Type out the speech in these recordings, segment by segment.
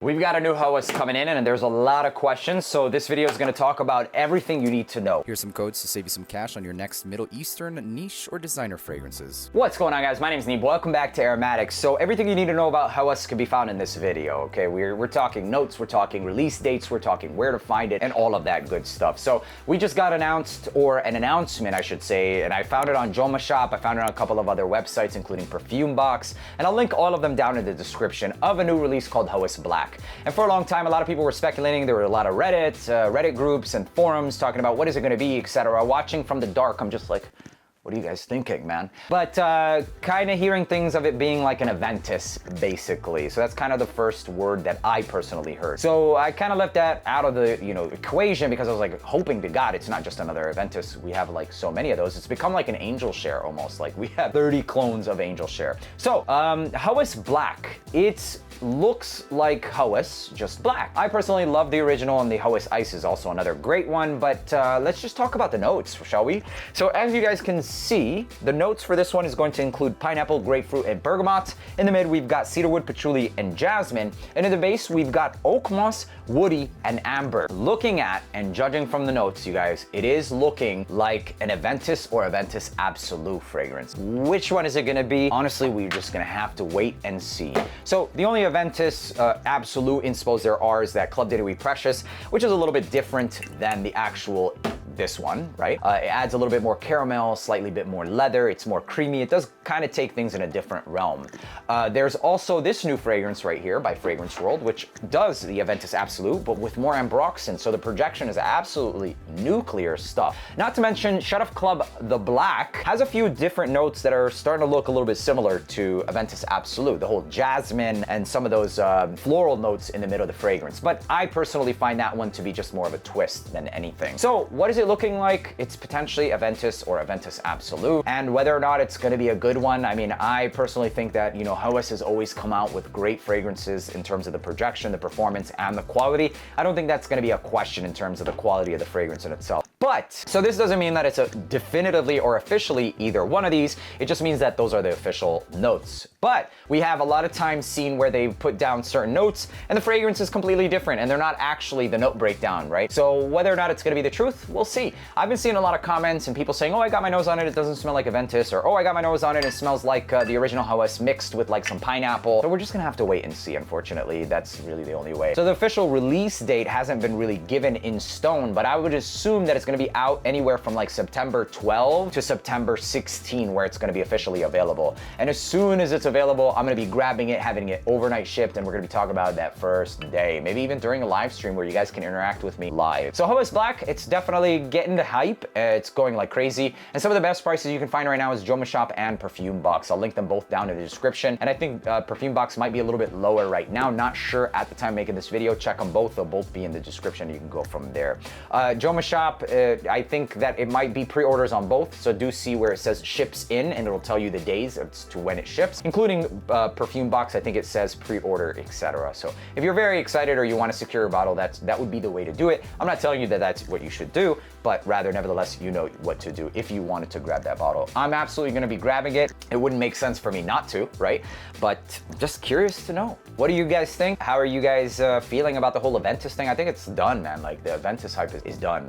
We've got a new Hawas coming in and there's a lot of questions, so this video is going to talk about everything you need to know. Here's some codes to save you some cash on your next Middle Eastern niche or designer fragrances. What's going on, guys? My name is Neeb. Welcome back to AROMATIX. So everything you need to know about Hawas can be found in this video, okay? We're talking notes, we're talking release dates, we're talking where to find it, and all of that good stuff. So we just got announced, or an announcement I should say, and I found it on Joma Shop, I found it on a couple of other websites including Perfume Box, and I'll link all of them down in the description, of a new release called Hawas Black. And for a long time, a lot of people were speculating. There were a lot of Reddit groups and forums talking about what is it going to be, etc. Watching from the dark, I'm just like, what are you guys thinking, man? But kind of hearing things of it being like an Aventus, basically. So that's kind of the first word that I personally heard. So I kind of left that out of the equation because I was like hoping to God it's not just another Aventus. We have like so many of those. It's become like an Angel Share almost. Like we have 30 clones of Angel Share. So Hawas Black. It looks like Hawas, just black. I personally love the original, and the Hawas Ice is also another great one, but let's just talk about the notes, shall we? So as you guys can see, the notes for this one is going to include pineapple, grapefruit, and bergamot. In the mid, we've got cedarwood, patchouli, and jasmine. And in the base, we've got oak moss, woody, and amber. Looking at and judging from the notes, you guys, it is looking like an Aventus or Aventus Absolute fragrance. Which one is it gonna be? Honestly, we're just gonna have to wait and see. So the only Aventus Absolute inspos there are is that Club Diddy Precious, which is a little bit different than the actual this one, right? It adds a little bit more caramel, slightly bit more leather. It's more creamy. It does kind of take things in a different realm. There's also this new fragrance right here by Fragrance World, which does the Aventus Absolute, but with more ambroxan. So the projection is absolutely nuclear stuff. Not to mention, Shut Up Club the Black has a few different notes that are starting to look a little bit similar to Aventus Absolute. The whole jasmine and some of those floral notes in the middle of the fragrance. But I personally find that one to be just more of a twist than anything. So what is it looking like? It's potentially Aventus or Aventus Absolute, and whether or not it's going to be a good one, I mean, I personally think that, Hawas has always come out with great fragrances in terms of the projection, the performance, and the quality. I don't think that's going to be a question in terms of the quality of the fragrance in itself. But, so this doesn't mean that it's a definitively or officially either one of these. It just means that those are the official notes. But we have a lot of times seen where they put down certain notes and the fragrance is completely different and they're not actually the note breakdown, right? So whether or not it's going to be the truth, we'll see. I've been seeing a lot of comments and people saying, oh, I got my nose on it, it doesn't smell like Aventus, or oh, I got my nose on it, it smells like the original Hawas mixed with like some pineapple. So we're just gonna have to wait and see, unfortunately. That's really the only way. So the official release date hasn't been really given in stone, but I would assume that it's gonna be out anywhere from like September 12 to September 16 where it's gonna be officially available. And as soon as it's available, I'm gonna be grabbing it, having it overnight shipped, and we're gonna be talking about it that first day. Maybe even during a live stream where you guys can interact with me live. So Hawas Black, it's definitely getting the hype. It's going like crazy. And some of the best prices you can find right now is Joma Shop and Perfume Box. I'll link them both down in the description. And I think Perfume Box might be a little bit lower right now. Not sure at the time making this video. Check them both. They'll both be in the description. You can go from there. Joma Shop, I think that it might be pre-orders on both. So do see where it says ships in and it'll tell you the days as to when it ships, including Perfume Box. I think it says pre-order, etc. So if you're very excited or you want to secure a bottle, that would be the way to do it. I'm not telling you that that's what you should do, but rather, nevertheless, you know what to do if you wanted to grab that bottle. I'm absolutely going to be grabbing it. It wouldn't make sense for me not to, right? But just curious to know. What do you guys think? How are you guys feeling about the whole Aventus thing? I think it's done, man. Like the Aventus hype is done.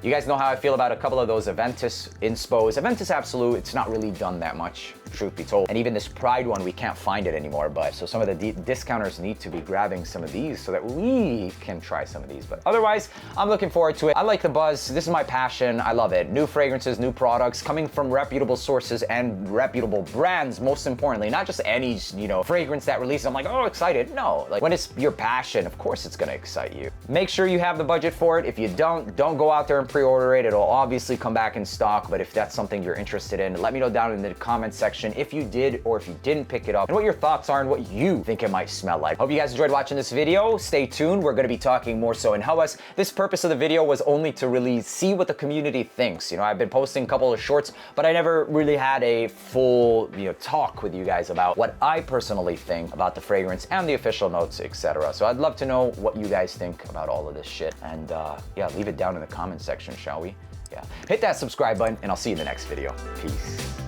You guys know how I feel about a couple of those Aventus inspos. Aventus Absolute, it's not really done that much, truth be told. And even this Pride one, we can't find it anymore. But so some of the discounters need to be grabbing some of these so that we can try some of these. But otherwise, I'm looking forward to it. I like the buzz. This is my passion. I love it. New fragrances, new products coming from reputable sources and reputable brands, most importantly. Not just any, fragrance that releases. I'm like, oh, excited. No, like when it's your passion, of course it's gonna excite you. Make sure you have the budget for it. If you don't go out there and pre-order it. It'll obviously come back in stock, but if that's something you're interested in, let me know down in the comment section if you did or if you didn't pick it up and what your thoughts are and what you think it might smell like. Hope you guys enjoyed watching this video. Stay tuned. We're gonna be talking more so in Hawas. This purpose of the video was only to really see what the community thinks. I've been posting a couple of shorts, but I never really had a full, talk with you guys about what I personally think about the fragrance and the official notes, etc. So I'd love to know what you guys think about all of this shit. And yeah, leave it down in the comment section, shall we? Yeah. Hit that subscribe button and I'll see you in the next video. Peace.